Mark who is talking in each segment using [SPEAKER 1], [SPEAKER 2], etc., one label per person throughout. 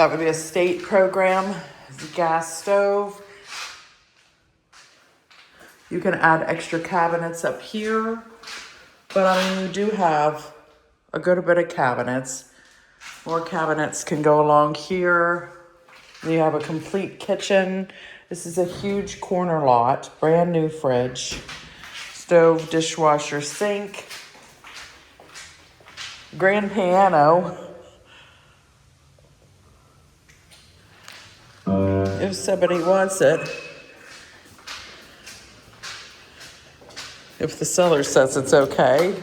[SPEAKER 1] That would be a state program. It's a gas stove. You can add extra cabinets up here. But I mean, you do have a good bit of cabinets. More cabinets can go along here. You have a complete kitchen. This is a huge corner lot. Brand new fridge. Stove, dishwasher, sink. Grand piano. If somebody wants it. If the seller says it's okay.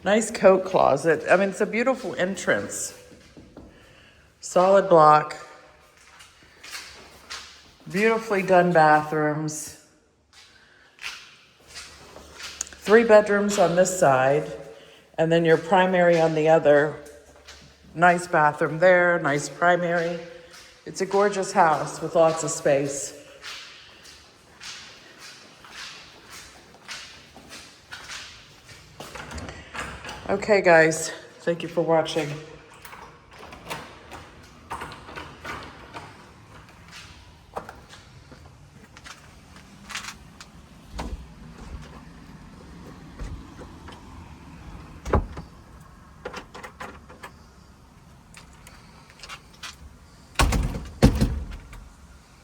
[SPEAKER 1] Nice coat closet. I mean, it's a beautiful entrance. Solid block. Beautifully done bathrooms. 3 bedrooms on this side, and then your primary on the other. Nice bathroom there, nice primary. It's a gorgeous house with lots of space. Okay, guys, thank you for watching.